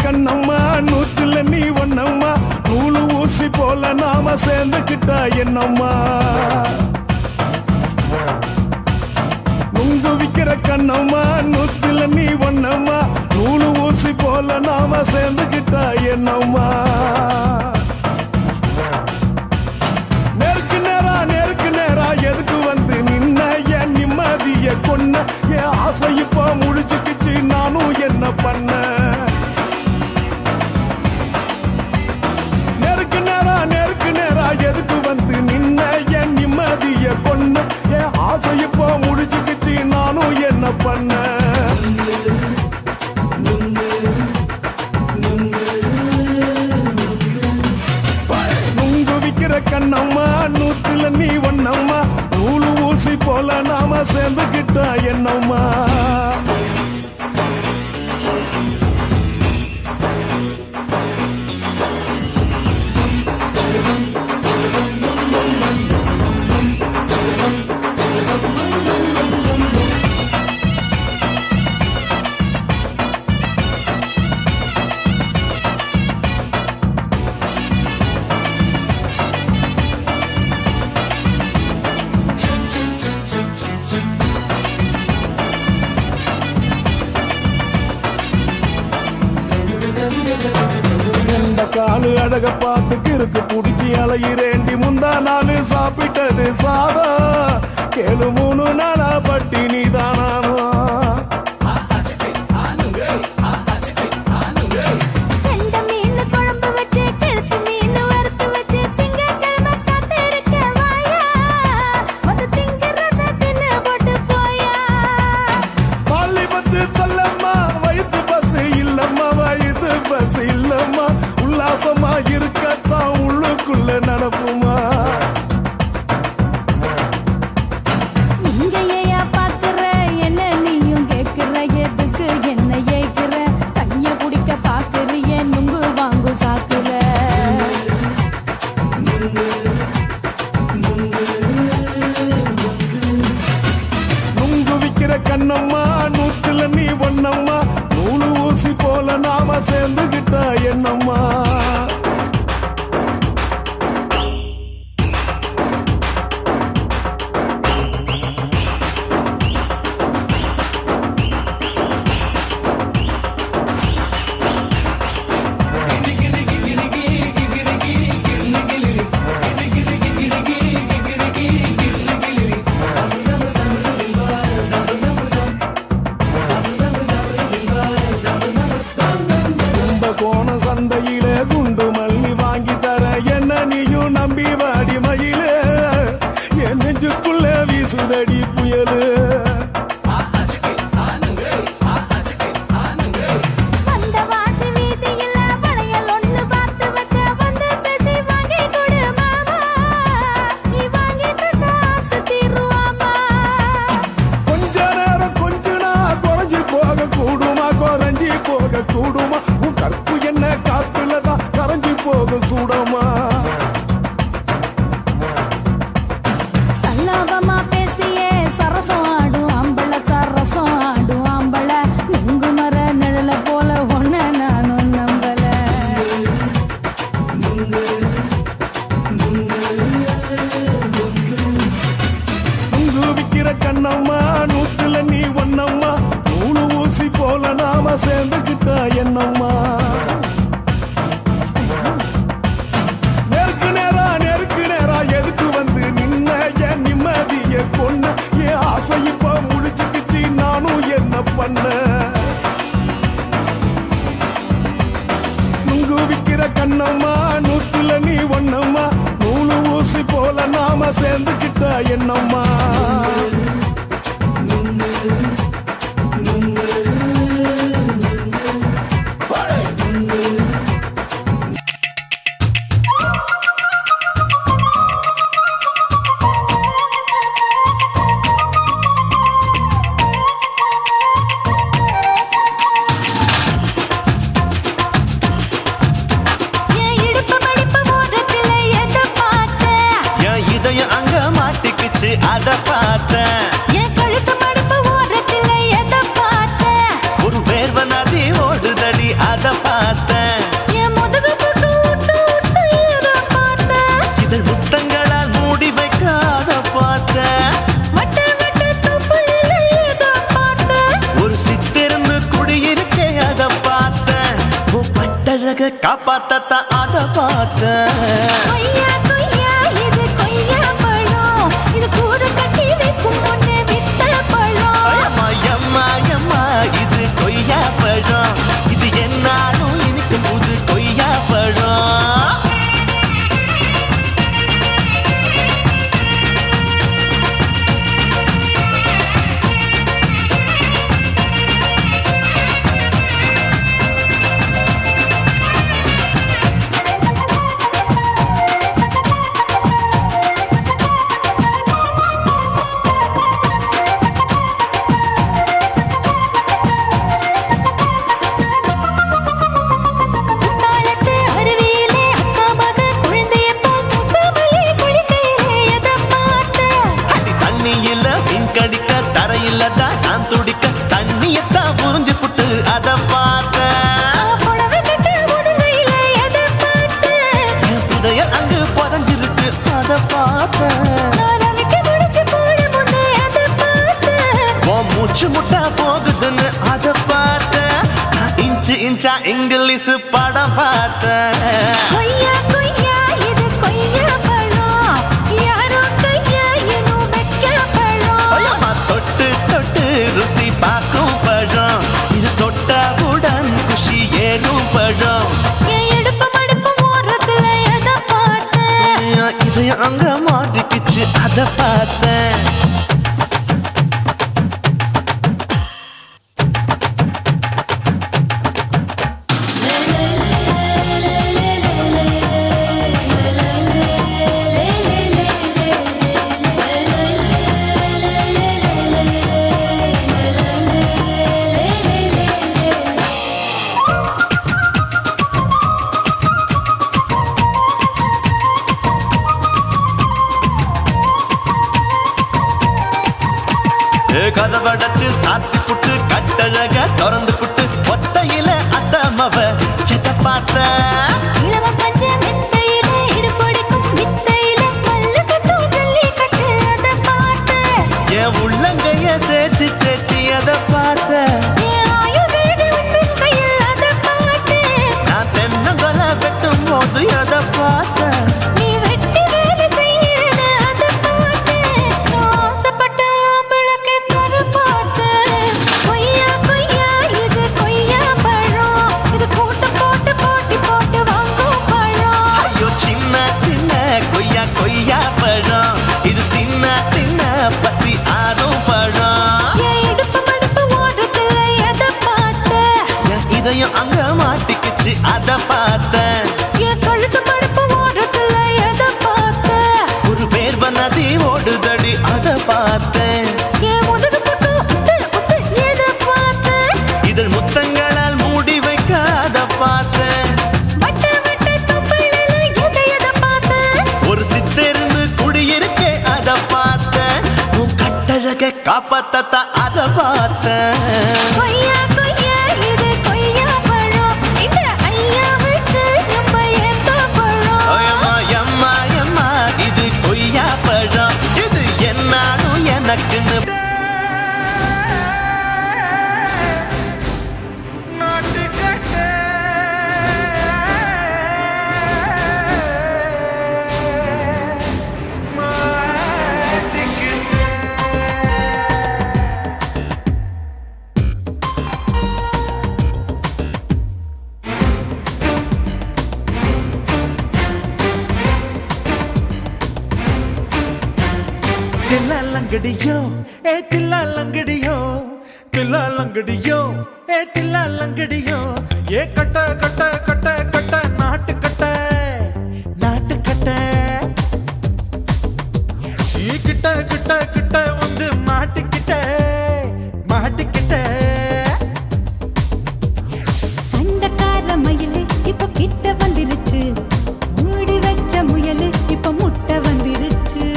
கண்ணம்மா நூத்துல நீ ஒன்னம்மா நூலு ஊசி போல நாம சேர்ந்துக்கிட்டா என்னம்மா நுங்கு விக்கிற கண்ணம்மா நூத்துல நீ ஒன்னம்மா நூலு ஊசி போல நாம சேர்ந்துக்கிட்டா என்னம்மா நேருக்கு நேரா எதுக்கு வந்து நின்ன என் நிம்மதிய கொன்ன என் ஆசை இப்ப முழிச்சுக்கிச்சு நானும் என்ன பண்ண நேருக்கு நேரா எதுக்கு வந்து நின்ன என் நிம்மதிய கொன்ன என் ஆசை இப்ப முழிச்சுக்கிச்சு நானும் என்ன பண்ண நுங்கு விக்கிற கண்ணம்மா நூத்துல நீ ஒன்னம்மா நூலு ஊசி போல நாம சேர்ந்துக்கிட்டா என்னம்மா காலு அழக பார்த்து கிறுக்கு புடிச்சு அலையிறேண்டி முந்தா நாலு சாப்பிட்டது சாதா கேளு 3 நாளா பட்டினி தானானோ இருக்கத்தான் உள்ளுக்குள்ள நடப்புமா இங்கேயா பாக்குற என்ன நீயும் கேக்குற எதுக்கு என்ன ஏக்குற கைய குடிக்க பாக்குறிய நுங்கு வாங்கு சாக்குற நுங்கு விக்கிற கண்ணம்மா நூத்துல நீ ஒன்னம்மா நூலு ஊசி போல நாம சேர்ந்துகிட்டா என்னம்மா சந்தையில குண்டு மல்லி வாங்கி தர என்ன நீயும் நம்பி வாடி மயில என் நெஞ்சுக்குள்ள வீசுதடி புயலு கொஞ்ச நேரம் கொஞ்சனா குறைஞ்சி போக கூடுமா குறைஞ்சி போக கூடுமா கற்பு என்ன காத்துலதான் கரைஞ்சி போக சூடமா சல்லாபமா பேசியே சரசம் ஆடும் ஆம்பள சரசம் ஆடும் ஆம்பள நுங்கு மர நிழல போல ஒன்ன நானும் நம்பல நுங்கு விக்கிற கண்ணம்மா நூத்துல நீ ஒன்னம்மா நூலு ஊசி போல நாம சேர்ந்துக்கிட்டா என்னம்மா நேருக்கு நேரா எதுக்கு வந்து நின்ன என் நிம்மதிய கொன்ன என் ஆசை இப்ப முழிச்சுக்கிச்சு நானும் என்ன பண்ண நுங்கு விக்கிற கண்ணம்மா நூத்துல நீ ஒன்னம்மா நூலு ஊசி போல நாம சேர்ந்துக்கிட்டா என்னம்மா அங்க மாட்டிக்கிச்சு அத பார்த்தேன் என் கழுத்து மடுப்பு ஓரத்தில் கட்டழக காப்பாத்தத்தான் அத பார்த்தேன். கொய்யா கொய்யா இது கொய்யா பழம், இது கூடு கட்டி வைக்கும் முன்னே வித்த பழம். அம்மா எம்மா எம்மா இது கொய்யா பழம், இது என்னாலும் இனிக்கும் புது கொய்யா பழம். குத்தாலத்து அருவியிலே அக்கா மக குழந்தைய போல் முசாமலே குளிக்கையிலே எதை பார்த்த? அடி தண்ணியில மீன் கடிக்க தரையில தான் நான் துடிக்க தண்ணியத்தான் புரிஞ்சு புட்டு அத பார்த்தேன். புடவை கட்ட முதுகையிலே எதை பார்த்த? என் புதையல் அங்கு புதஞ்சிருக்கு அத பார்த்தேன். நான் ரவிக்கு முடிச்சு போட முன்னே எதை பார்த்த? உன் மூச்சு முட்டா போகுதுன்னு அத பார்த்தேன். நான் இன்ச்சு இன்ச்சா இங்கிலீஷ் படம் பார்த்தேன். கொய்யா கொய்யா இது கொய்யா பழம், யாரோ கையா இன்னும் வைக்க பழம். ஐயம்மா தொட்டு தொட்டு ருசி பார்க்கும் பழம், இது தொட்டவுடன் குஷி ஏறும் பழம். என் இடுப்பு மடுப்பு ஓரத்துல எதை பார்த்த? என் இதயம் அங்க மாட்டிக்கிச்சு அத பார்த்தேன். கதவடைச்சு சாத்தி புட்டு கட்டழக திறந்து புட்டு ஒத்தையில அத்தமவ செத்த பார்த்த. இளம பஞ்ச மெத்தையிலே இடுப்பொடிக்கும் வித்தையிலே மல்லு கட்டும் ஜல்லிக்கட்டு அதை பார்த்த. என் உள்ளங்கைய தேய்ச்சி தேய்ச்சி அத பார்த்த. என் ஆயுர்வேத உந்தன் கையில் அதை பார்த்த. நான் தென்னங்கொலை வெட்டும் போது அத பார்த்த. நீ வெட்டி வேலை செய்யறது அதை பார்த்த. நான் ஆசைப்பட்ட ஆம்பளுக்கு தர பார்த்த. கொய்யா கொய்யா இது கொய்யா பழம், இது கூட்டு போட்டு போட்டி போட்டு வாங்கும் பழம். ஐயோ சின்ன சின்ன கொய்யா கொய்யா பழம், இது தின்ன தின்ன பசி ஆறும் பழம். என் இடுப்பு மடுப்பு ஓரத்துல எதை பார்த்த? என் இதயம் அங்க மாட்டிக்கிச்சு அத பார்த்தேன். என் கழுத்து மடுப்பு ஓரத்துல எதை பார்த்த? ஒரு வேர்வ நதி ஓடுதடி அத பார்த்தேன். என் முதுகு புட்டு உத்து உத்து எதை பார்த்த? இதழ் முத்தங்களால் மூடி வைக்க அத பார்த்தேன். வட்ட வட்ட தொப்பையில எதை பார்த்த? ஒரு சித்தெரும்பு குடியிருக்கே அத பார்த்தேன். உன் கட்டழக காப்பாத்தத்தான் அத பார்த்தேன். கொய்யா கொய்யா இது கொய்யா பழம், இந்த ஐயாவுக்கு ரொம்ப ஏத்த பழம். ஐயம்மா எம்மா எம்மா இது கொய்யா பழம், இது என்னாலும் எனக்குன்னு. தில்லாலங்கடியோ ஏ தில்லாலங்கடியோ, தில்லாலங்கடியோ ஏ தில்லாலங்கடியோ, ஏ கட்ட கட்ட கட்ட கட்ட நாட்டு கட்ட நாட்டு கட்ட. நீ கிட்ட கிட்ட கிட்ட வந்து மாட்டிக்கிட்ட மாட்டிக்கிட்ட. சண்டைக்கார மயிலு இப்ப கிட்ட வந்துருச்சு, மூடி வச்ச முயலு இப்ப முட்டை வந்துருச்சு.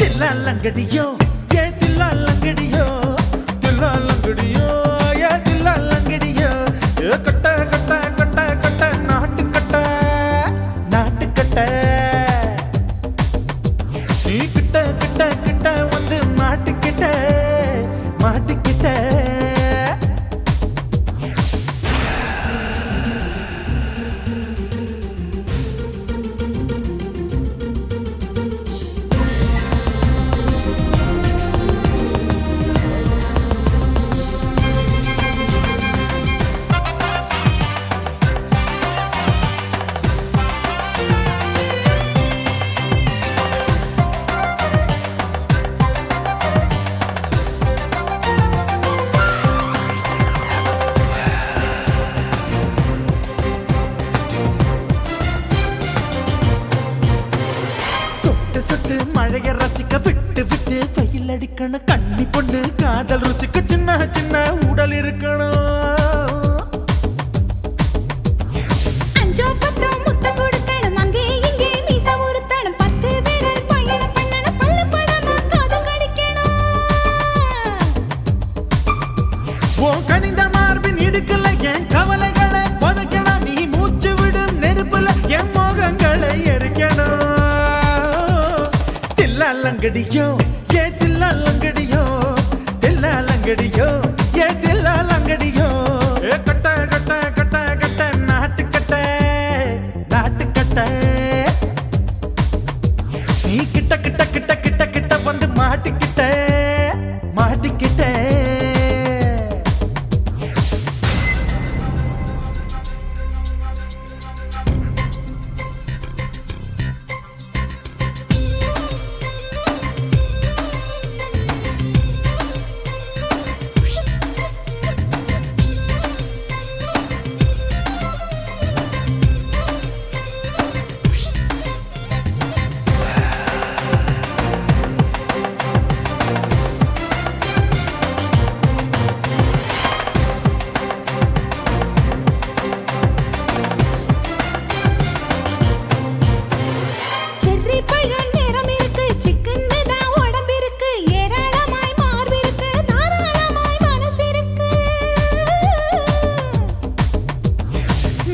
தில்லாலங்கடியோ ஏ தில்லாலங்கடியோ, தில்லாலங்கடியோ ஏ தில்லாலங்கடியோ, ஏ கட்ட கட்ட கட்ட கட்ட நாட்டு கட்ட நாட்டு கட்ட. நீ கிட்ட கிட்ட கிட்ட வந்து மாட்டிக்கிட்ட மாட்டிக்கிட்ட. இருக்கணும் கண்ணி பொண்ணு காதல் ருசிக்கு சின்ன சின்ன உடல் இருக்கணும் அஞ்சோ பத்தோ முத்தம் கொடுக்கணும் அங்கே இங்கே மீசா உருத்தணும் 10 விரல் பயணம் பண்ணணும் பல்ல படமா காது கடிக்கணும் ஓ கனிந்த மார்பின் இடுக்கல என் கவலைகளை புதைக்கணும் நீ மூச்சு விடும் நெருப்புல என் மோகங்களை எரிக்கணும் தில்லாலங்கடியோ ஏ தில்லாலங்கடியோ தில்லாலங்கடியோ ஏ தில்லாலங்கடியோ ஏ கட்ட கட்ட கட்ட கட்ட நாட்டுக்கட்ட நாட்டுக்கட்ட நீ கிட்ட கிட்ட கிட்ட கிட்ட கிட்ட வந்து மாட்டிக்கிட்ட மாட்டிக்கிட்ட செர்ரி பழம் நிறம் இருக்கு சிக்கன்னு தான் உடம்பு இருக்கு ஏராளமாய் மார்பு இருக்கு தாராளமாய் மனசு இருக்கு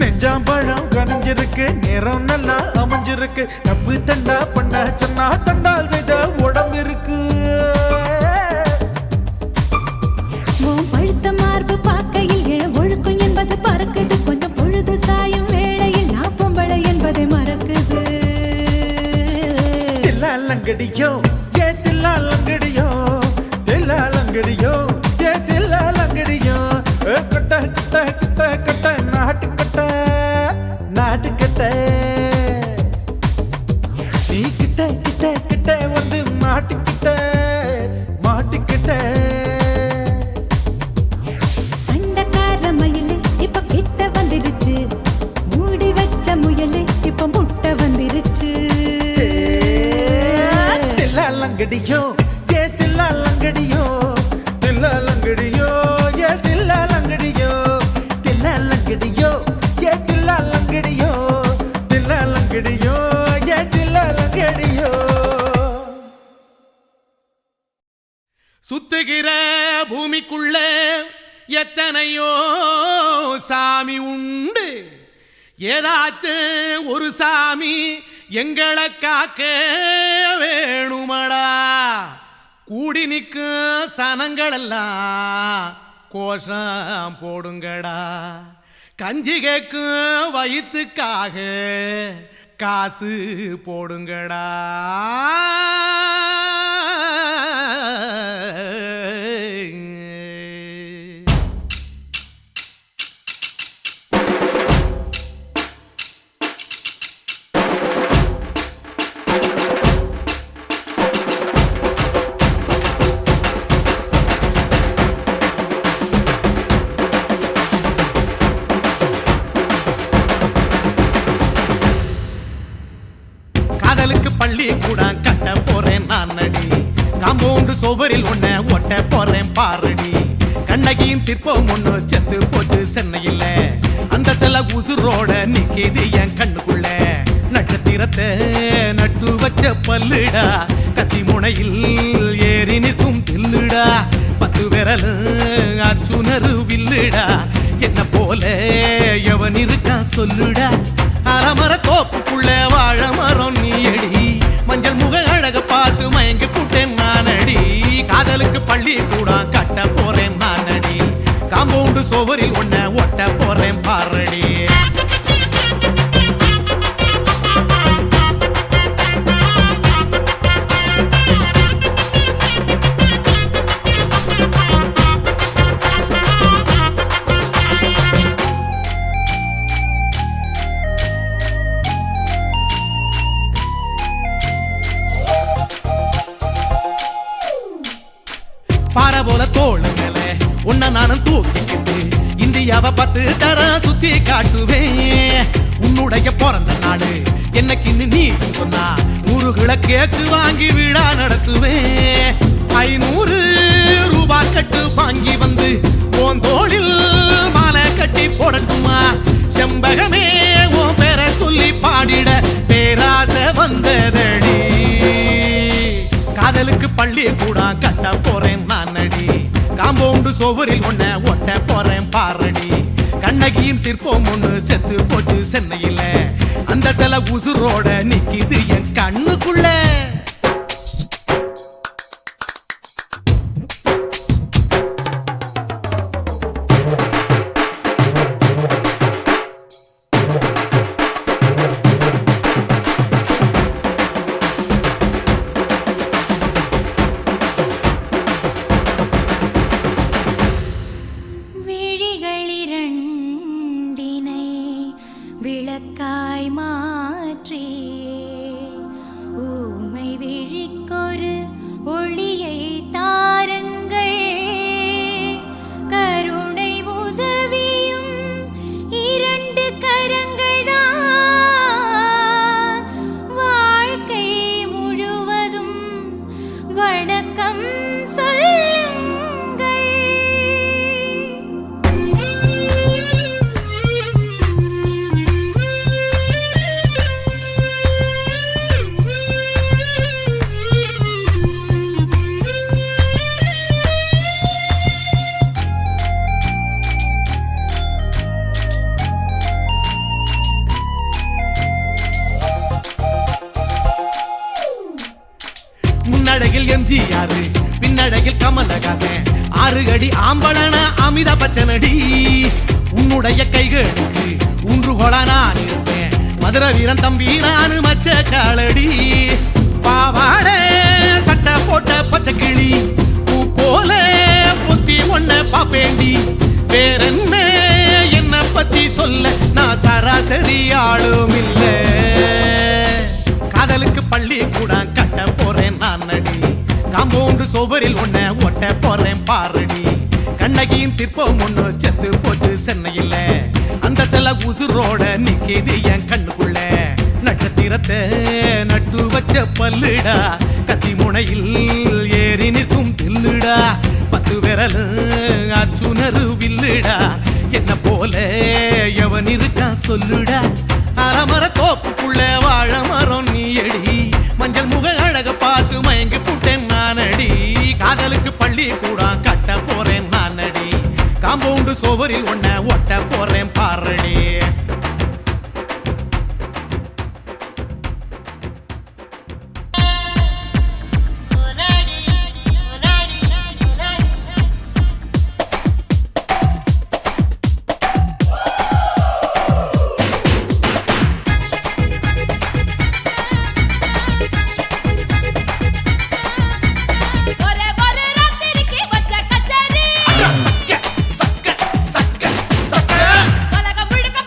நெஞ்சாம்பழம் கனிஞ்சிருக்கு நேரம் நல்லா அமைஞ்சிருக்கு தப்பு தண்டா பண்ண சொன்னா தண்டால் செய்த உடம்பு இருக்கு உன் பழுத்த மார்பு பார்க்கையில் என் ஒழுக்கம் என்பது பறக்குது கொஞ்சம் பொழுது சாயும் வேளையில் நான் பொம்பளை என்பதை மறக்குது தில்லாலங்கடியோ ஏ தில்லாலங்கடியோ தில்லாலங்கடியோ ஏ தில்லாலங்கடியோ கட்ட கட்ட கட்ட கட்ட நாட்டுக்கட்ட நாட்டுக்கட்ட நீ கிட்ட கிட்ட கிட்ட வந்து மாட்டிக்கிட்ட மாட்டிக்கிட்ட சண்டைக்கார மயிலு இப்ப கிட்ட வந்துருச்சு மூடி வச்ச முயலு இப்ப முட்டை வந்துருச்சு தில்லாலங்கடியோ ஏ தில்லாலங்கடியோ தில்லாலங்கடியோ ஏ தில்லாலங்கடியோ தில்லாலங்கடியோ ஏ தில்லாலங்கடியோ தில்லாலங்கடியோ ஏ தில்லாலங்கடியோ சுத்துகிற பூமிக்குள்ள எத்தனையோ சாமி உண்டு ஏதாச்சும் ஒரு சாமி எங்களை காக்க வேணுமடா கூடி நிற்கும் சனங்களெல்லாம் கோஷம் போடுங்கடா கஞ்சி கேக்கும் வயிற்றுக்காக காசு போடுங்கடா காதலுக்கு பள்ளி கூட கட்ட போறேன் நான் நடி காம்பவுண்டு சுவரில் ஒன்ன ஒட்ட போறேன் பாரடி கண்ணகியின் சிற்பம் ஒண்ணு செத்து போச்சு சென்னையில அந்த செல்ல உசுரோட நிக்கிது என் கண்ணுக்குள்ள நட்சத்திரத்தை நட்டு வச்ச பல்லுடா கத்தி முனையில் ஏறி நிற்கும் தில்லுடா 10 விரல் அச்சுணரு வில்லுடா என்ன போல எவன் இருக்கா சொல்லுடா அலமர தோப்புக்குள்ள வாழ மரம் நீயடி மஞ்சள் முக அழக பார்த்து மயங்கி புட்டேன் நானடி காதலுக்கு பள்ளி கூட கட்ட போறேன் நானடி காம்பவுண்டு சுவரில் ஒன்ன ஒட்ட போறேன் பாரடி பாறை போல தோளு மேல உன்ன நானும் தூக்கிக்கிட்டு இந்தியாவை 10 தரம் சுத்தி காட்டுவேன் உன்னுடைய பிறந்த நாடு என்னைக்கு நீ சொன்னா ஊருகளை கேக்கு வாங்கி விழா நடத்துவேன் 500 ரூபாய் கட்டு வாங்கி வந்து உன் தோளில் மாலை கட்டி போடட்டுமா செம்பகமே உன் பேரை சொல்லி பாடிட பேராசை வந்ததடி காதலுக்கு பள்ளி கூட கட்ட போறேன் நான் அடி காம்பவுண்டு சோவரில் ஒன்ன ஒட்ட போறேன் பாரடி கண்ணகியின் சிற்பம் ஒண்ணு செத்து போச்சு சென்னையில அந்த சில உசுரோட நிக்கிது என் கண்ணுக்குள்ள விளக்காய் மாற்றி ஊமை விழிக்கொரு ஒளியை தாருங்கள் கருணை உதவியும் 2 கரங்கள்தான் வாழ்க்கை முழுவதும் வணக்கம் முன்னழகில் எம்ஜிஆர் பின்னழகில் கமலஹாசன் 6 அடி ஆம்பளன அமிதாப் பச்சனடி உன்னுடைய கைகளுக்கு ஊன்றுகோலா நான் இருப்பேன் மதுரை வீரன் தம்பி நானு மச்ச காலடி பாவாட சட்டை போட்ட பச்சை கிளி பூ போல பொத்தி ஒன்ன பாப்பேண்டி வேறென்ன என்ன பத்தி சொல்ல நான் சராசரி ஆளும் இல்ல காதலுக்கு பள்ளி கூட கட்ட போறேன் நான் அடி காம்பவுண்டு சோவரில் ஒன்ன ஒட்ட போறேன் பாரடி கண்ணகியின் சிற்பம் ஒண்ணு செத்து போச்சு சென்னையில அந்த சில உசுரோட நிக்கிது என் கண்ணுக்குள்ள நட்சத்திரத்தை நட்டு வச்ச பல்லுடா கத்தி முனையில் ஏறி நிற்கும் தில்லுடா 10 விரல் அச்சுனரு வில்லுடா என்ன போல எவன் இருக்கா சொல்லுடா அலமர தோப்புக்குள்ள வாழ மரம் நீ அடி மஞ்சள் முக அழக பார்த்து மயங்கி புட்டேன் நான் அடி காதலுக்கு பள்ளி கூட கட்ட போறேன் நான் அடி காம்பவுண்டு சோவரில் ஒன்ன ஒட்ட போறேன் பாரடி உலகம் முழுக்க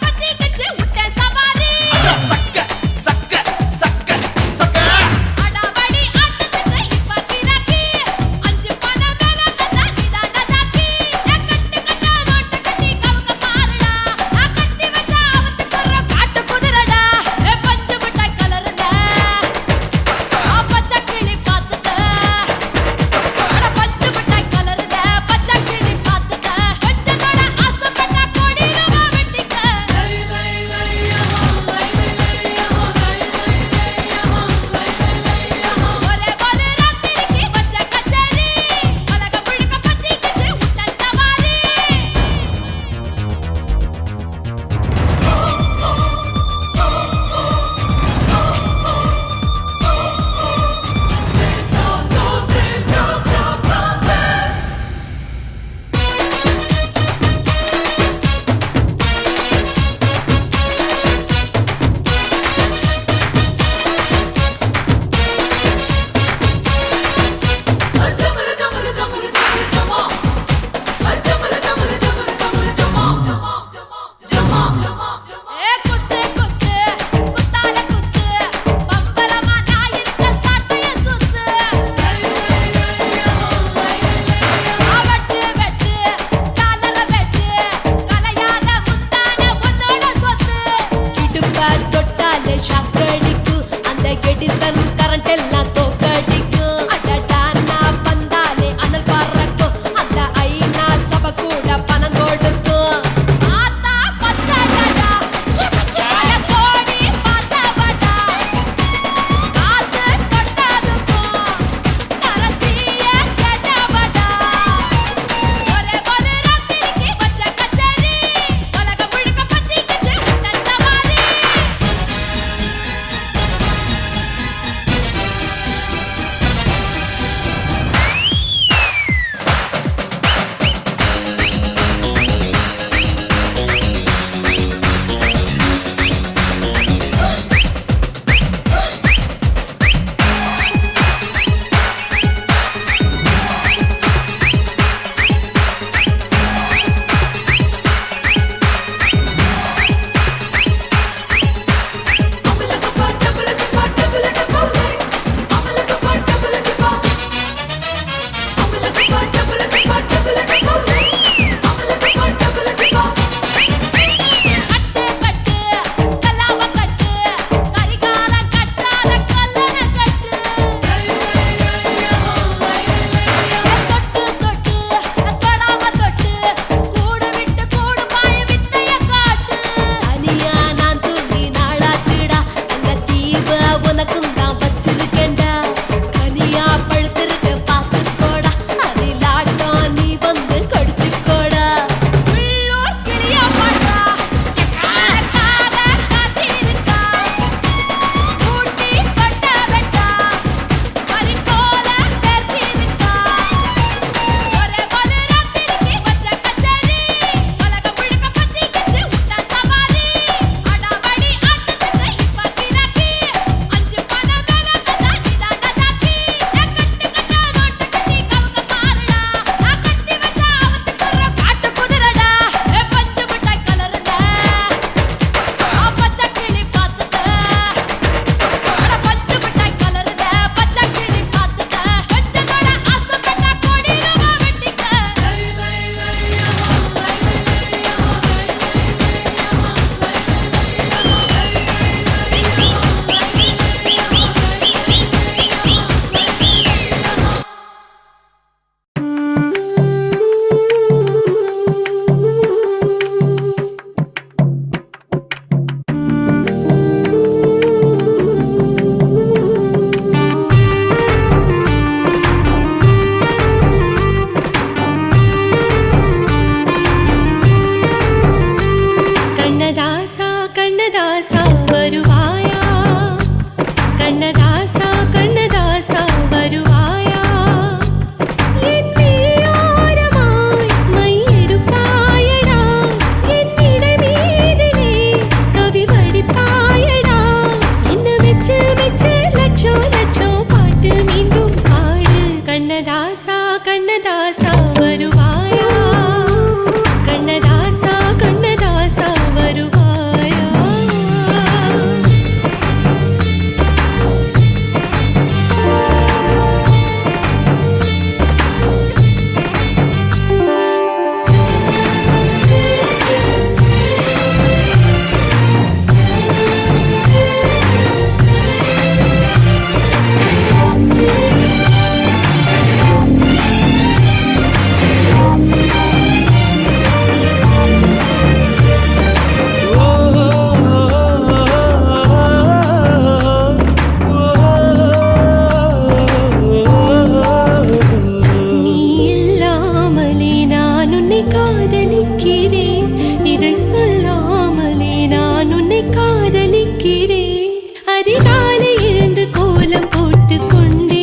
உன்னை காதலிக்கிறேன் இதை சொல்லாமலே நான் உன்னை காதலிக்கிறேன் அதிகாலை எழுந்து கோலம் போட்டுக் கொண்டே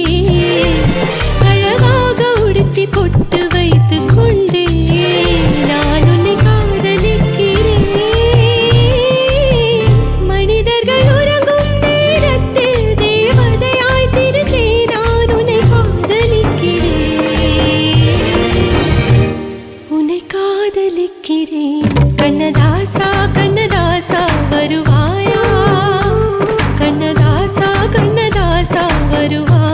அழகாக உடுத்தி பொட்டு வைத்துக் கொண்டே நான் உன்னை காதலிக்கிறேன் மனிதர்கள் உறங்கும் நேரத்தில் தேவதையாய் திருந்தே நான் உன்னை காதலிக்கிறேன் கண்ணதாசா கண்ணதாசா வருவாயா கண்ணதாசா கண்ணதாசா வருவாயா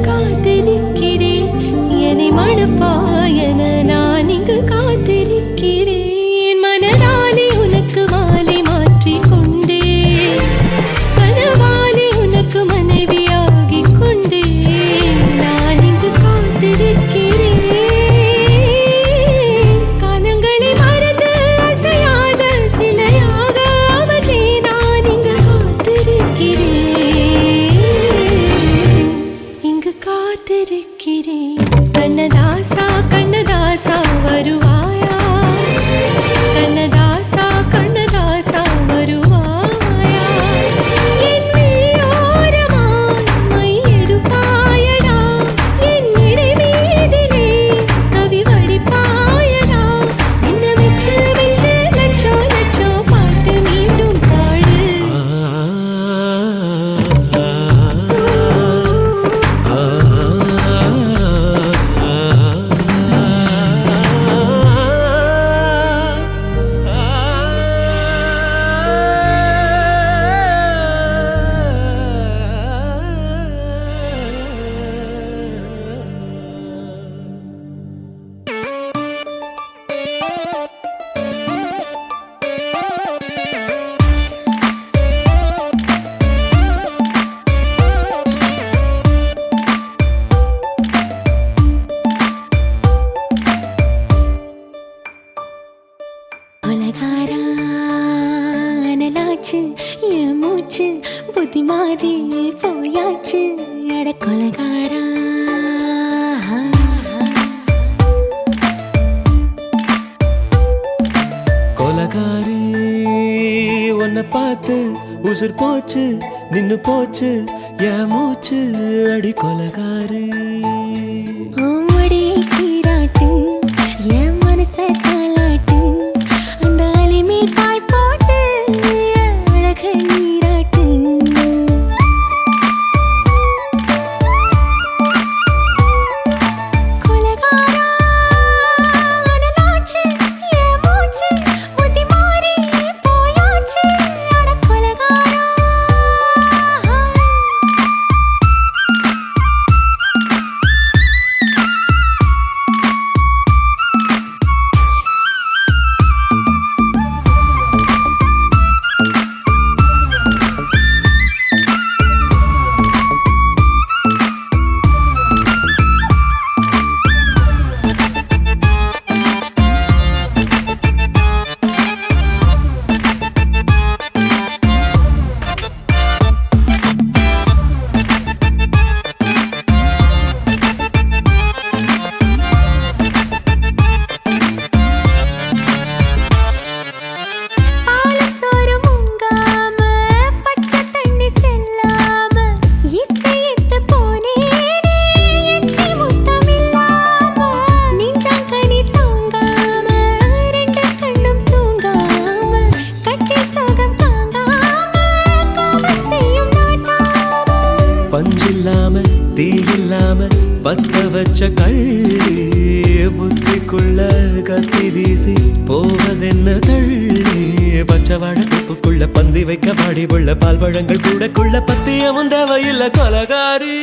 காத்திருக்கிறேன் என்னை மணப்பாயன நான் இங்கு காத்திருக்கிறேன் மனதாலே உனக்கு மாலை மாற்றிக் கொண்டே கனவாலே உனக்கு மனைவியாகிக் கொண்டே நான் இங்கு காத்திருக்கிறேன் காலங்களை மறந்து அசையாத சிலையாக அவனே நான் இங்கு காத்திருக்கிறேன் கண்ணதாசா கண்ணதாசா வருவாயா கண்ணதாசா கண்ணதாசா வருவாயா என் விழியோரமாய் மை எடுப்பாயடா என் இடை மீதிலே கவி வடிப்பாயடா என்ன வெச்சு வெச்சு லட்சோ லட்சோ பாட்டு மீண்டும் பாடு அனலாச்சு என் மூச்சு புத்தி மாறி போயாச்சு எட கொலகாரா கொலகாரி உன்னை பார்த்து உசுர் போச்சு நின்னு போச்சு என் மூச்சு அடி கொலகாரி ஆமடி சீராட்டு என் மனச தாளாட்டு அந்த அலிமே பாய் போட்டு அழக நீராட்டு கொலகாரா அனலாச்சு என் மூச்சு புத்தி மாறி போயாச்சு அட கொலகாரா பஞ்சில்லாம தீ இல்லாம பத்த வச்ச கள்ளி புத்திக்குள்ள கத்தி வீசி போவதென்ன தள்ளி பச்சை வாழை தோப்புக்குள்ள பந்தி வைக்க வாடி உள்ள பால் பழங்கள் கூடக்குள்ள பத்தியமும் தேவையில்லை கொலகாரி.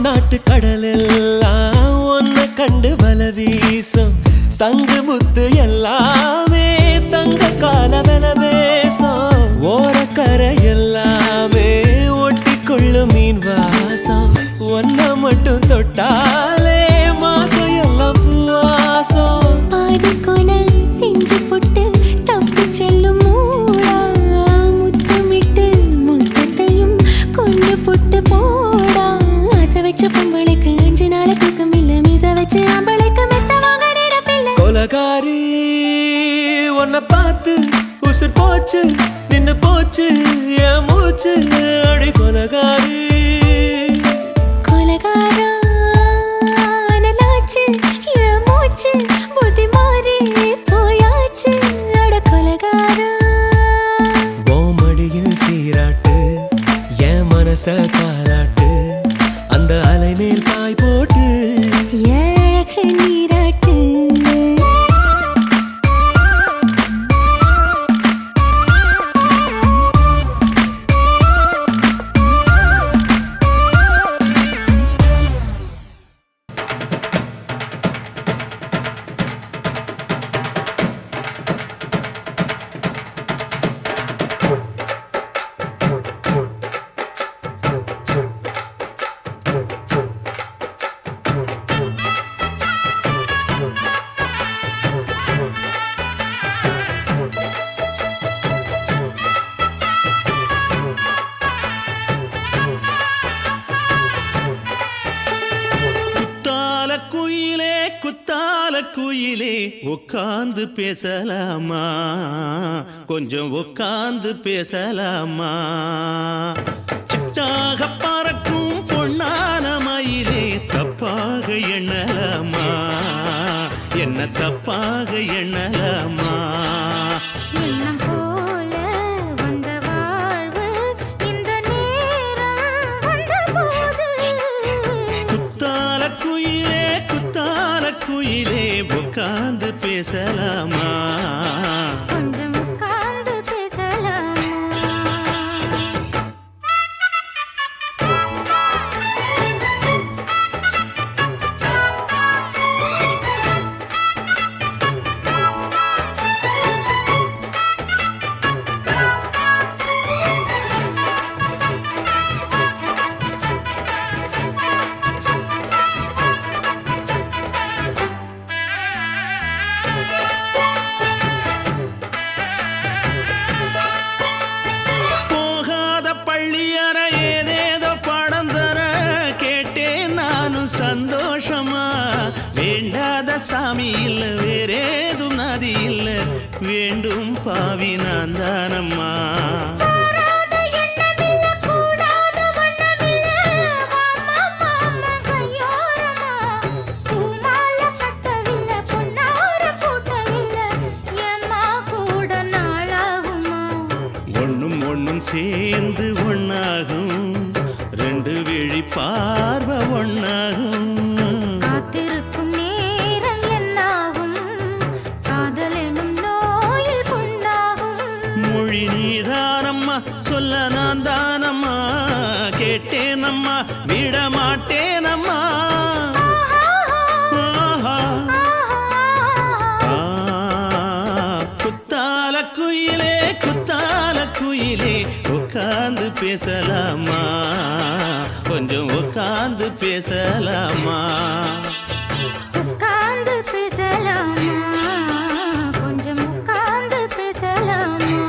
நாட்டு கடலெல்லாம் ஒன்ன கண்டு வல வீசும் சங்கு முத்து எல்லாமே தங்க கால வெல பேசும் ஓரக்கரை எல்லாமே ஒட்டிக்கொள்ளும் மீன் வாசம் ஒன்ன மட்டும் தொட்டாலே மாசம் எல்லாம் பூவாசம் பாதி கொலை செஞ்சு போட்டு தப்பு செல்லும் மூடா முத்தமிட்டு முத்தத்தையும் கொண்டு போட்டு போடா வச்ச பொம்பளைக்கு 5 நாள் தூக்கம் இல்ல மீச வச்சு ஆம்பளைக்கு மெத்த வாங்க நேரப்பில்லை கொலகாரி. உன்னை பார்த்து உசுர் போச்சு நின்னு போச்சு என் மூச்சு அடி கொலகாரி. கொலகாரா நலாச்சு என் மூச்சு புத்தி மாறி போயாச்சு அட கொலகாரா. மடியில் சீராட்டு என் மனச காலாட்டு அந்த அலை மேல் பாய் போட்டு ஏழக நீராட்டு. குயிலே உட்கார்ந்து பேசலாமா, கொஞ்சம் உட்கார்ந்து பேசலாமா. சிட்டாக பறக்கும் பொன்னான மயிலே தப்பாக எண்ணலாமா, என்ன தப்பாக எண்ணலாமா. எண்ணம் போல வந்த வாழ்வு இந்த நேரம் வந்தபோது குத்தால குயிலே குத்தால குயிலே உட்கார்ந்து பேசலாமா, கொஞ்சம் உட்கார்ந்து பேசலாமா. சந்தோஷமா வேண்டாத சாமி இல்ல வேறேதும் நதி இல்ல வேண்டும் பாவி நான் தானம்மா. ஒண்ணும் ஒண்ணும் சேர்ந்து ஒன்னாகும், ரெண்டு விழி பார்வை ஒன்னாகும். காத்திருக்கும் நேரம் என்னாகும், காதல் எனும் நோயில் புண்ணாகும். மொழி நீதானம்மா சொல்ல நான் தானம்மா, கேட்டேனம்மா விட மாட்டேனம்மா. குத்தால குயிலே குத்தால குயிலே உட்கார்ந்து பேசலாமா, கொஞ்சம் உட்கார்ந்து பேசலாமா. உட்கார்ந்து பேசலாமா, கொஞ்சம் உட்கார்ந்து பேசலாமா.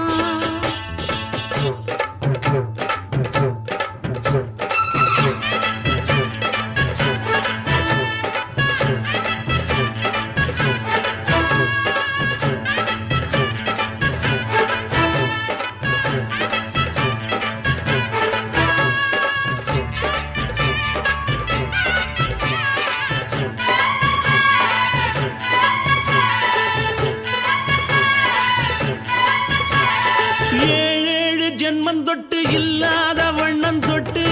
ஏழேழு ஜென்மம் தொட்டு இல்லாத வண்ணம் தொட்டு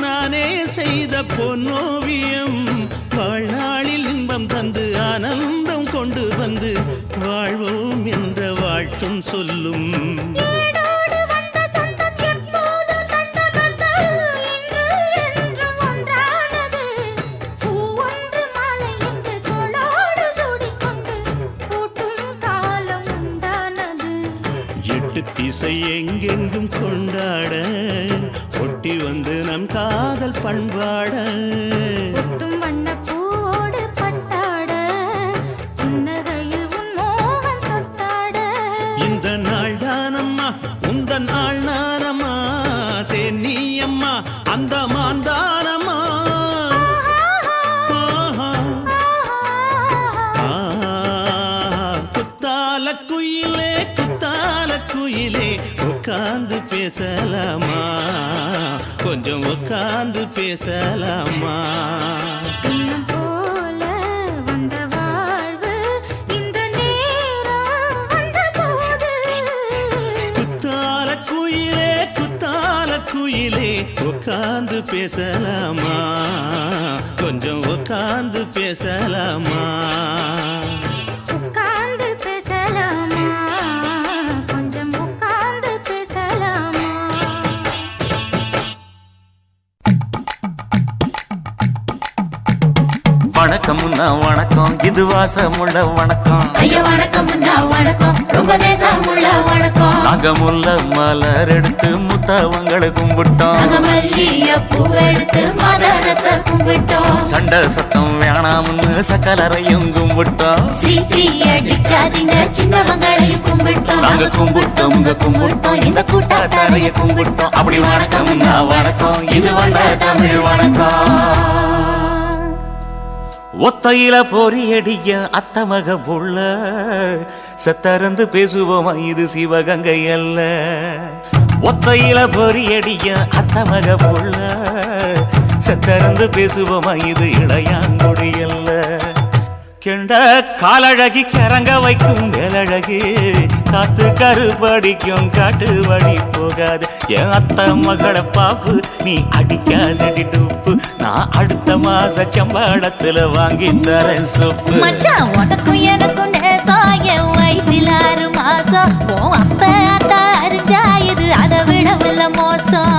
நானே செய்த பொன்னோவியம் வாழ்நாளில் இன்பம் தந்து ஆனந்தம் கொண்டு வந்து வாழ்வோம் என்ற வாழ்த்தும் சொல்லும் ஏடோடு வந்த சொந்தம் எப்போதும் தந்த பந்தம் இன்று என்றும் ஒன்றானது. பூ ஒன்று மாலை என்று தோளோடு சூடிக்கொண்டு பூட்டும் காலம் உண்டானது. எட்டு திசை எங்கெங்கும் கொண்டாட ஒட்டி வந்து நம் காதல் பண்பாட ஒட்டும் வண்ணப் பூவோடு பட்டாட புன்னகையில் உன் மோகம் தொட்டாட. இந்த நாள் தானம்மா உந்த நாள் நானம்மா தேனி அம்மா அந்த மாந்தானம்மா குத்தால குயிலே உட்கார்ந்து பேசலாமா கொஞ்சம் உட்கார்ந்து பேசலாமா இன்னும் போல வந்த வாழ்வு இந்த நேரம் வந்தபோது. குத்தால குயிலே உட்கார்ந்து பேசலாமா கொஞ்சம் உட்கார்ந்து பேசலாமா உட்கார்ந்து பேசலாமா கொஞ்சம் உட்கார்ந்து பேசலாமா. வணக்கம் வணக்கம் இது வாசமுள்ள வணக்கம் ஐயா வணக்கம் வணக்கம் ரொம்ப தேசமுள்ள வணக்கம். நாங்க முல்ல மலர் எடுத்து முத்தவங்களை கும்பிட்டோம் மல்லிய பூவெடுத்து மதரச கும்பிட்டோம். சண்டை சத்தம் வேணாம்னு சக்கலரையும் கும்பிட்டோம் சீட்டி அடிக்காதீங்க சின்னவங்களையும் கும்பிட்டோம். நாங்க கும்பிட்டோம் கும்பிட்டோம் இந்த கூட்டாத்தாரைய கும்பிட்டோம் அப்படி வணக்கம் வணக்கம் இது வந்த தமிழ் வணக்கம் ஒத்தையில பொறியடிய அத்தமக புள்ள சத்தறந்து பேசுவோமா இது சிவகங்கை அல்ல ஒத்தையில பொறியடிய அத்தமக புள்ள சத்தறந்து பேசுவோமா இது இளையாங்குடி அல்ல கெண்ட காலழகி கிறங்க வைக்கும் மேலழகு காத்து கருபடிக்கும் காட்டு வழி போகாது என் அத்த மகளை பாப்பு நீ அடிக்காதடி டூப்பு நான் அடுத்த மாச சம்பளத்துல வாங்கி தரேன் சோப்பு மச்சான் உனக்கும் எனக்கும் நேசம் என் வயிற்றில் 6 மாசம் உன் அப்ப அத்தா அறிஞ்சாயுது அதை விடவில்லை மோசம்.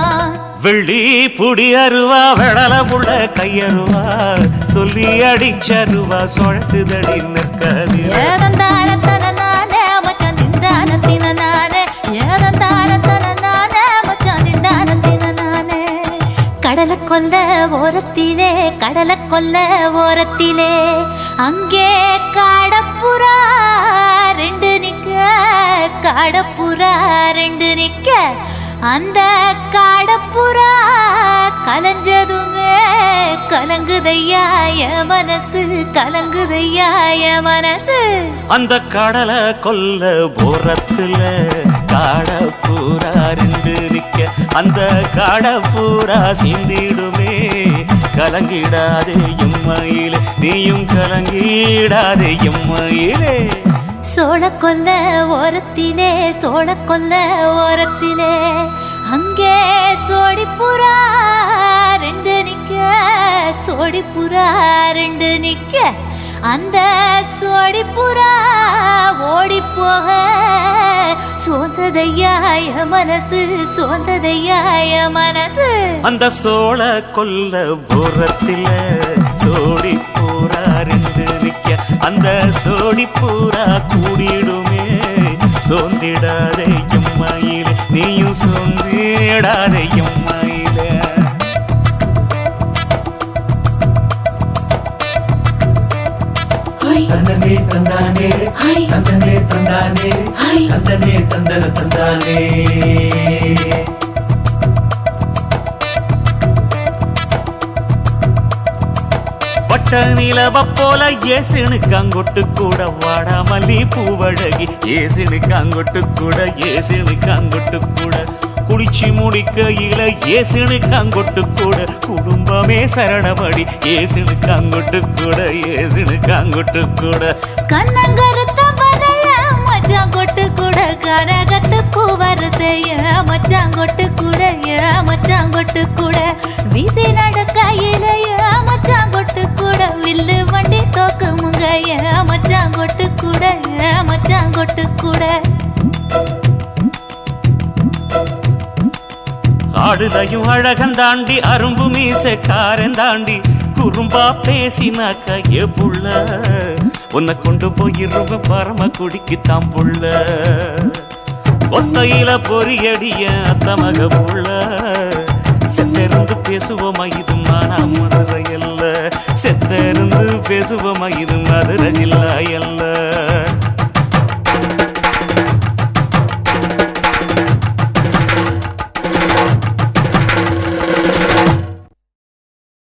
வெள்ளி புடி அருவா வெடல புள்ள கையருவா சொல்லி அடிச்சருவா சொழட்டுதடி நிற்காது ஏதந்தாரத்தன நானே மச்சான் திண்டானத்தின நானே ஏதந்தாரத்தன நானே மச்சான் திண்டானத்தின நானே. கடலை கொல்ல ஓரத்திலே அங்கே காடப்புறா 2 நிக்க அந்த காடப்புறா கலஞ்சதுமே கலங்குதையா என் மனசு அந்த கடலை கொல்ல போரத்துல காடப்பூரா 2 நிக்க அந்த காடப்பூரா சிந்திடுமே கலங்கிடாதே எம்மையிலே நீயும் கலங்கிடாதே எம்மையிலே. சோளக்கொல்ல ஓரத்திலே அங்கே சோடிப்புறா 2 நிக்க அந்த சோடிப்புறா ஓடி போக சோந்ததையாய மனசு அந்த சோழ கொல்ல போரத்தில சோடி பூரா 2 நிக்க அந்த சோடி பூரா கூடிடுமே சோந்திடாதே எம்மையிலே நீயும் சோந்திடாதே எம்மையிலே. தந்தனே தந்தானே தந்தனே தந்தானே தந்தனே தந்தன தந்தானே வட்ட நிலவ போல ஏசினுக்கு அங்கொட்டு கூட வாடா மல்லி பூவழகி ஏசினுக்கு அங்கொட்டு கூட குளிச்சு முடிக்கையில ஏசினுக்கு அங்கொட்டு கூட குடும்பமே சரணமடி ஏசினுக்கு அங்கொட்டு கூட கண்ணங்கருத்த வரைய மச்சான் கொட்டு கூட கரகத்து பூவரசைய மச்சாங்கொட்டு கூட மச்சாங்கொட்டு கூட வீசி நடக்கையிலைய மச்சாங்கொட்டு கூட வில்லு வண்டி தோக்குமுங்க மச்சாங்கொட்டு கூட மச்சாங்கொட்டு கூட ஆடுதையும் அழகந்தாண்டி அரும்பு மீசக்காரன் தாண்டி குறும்பா பேசினாக்க ஏ புள்ள உன்னை கொண்டு போயிருவ பரம குடிக்கு தான் புள்ள ஒத்தையில பொறியடிய அத்தமக புள்ள செத்திருந்து பேசுவோமா இது மானா மதுரை அல்ல செத்திருந்து பேசுவோமா இது மதுரை ஜில்லா அல்ல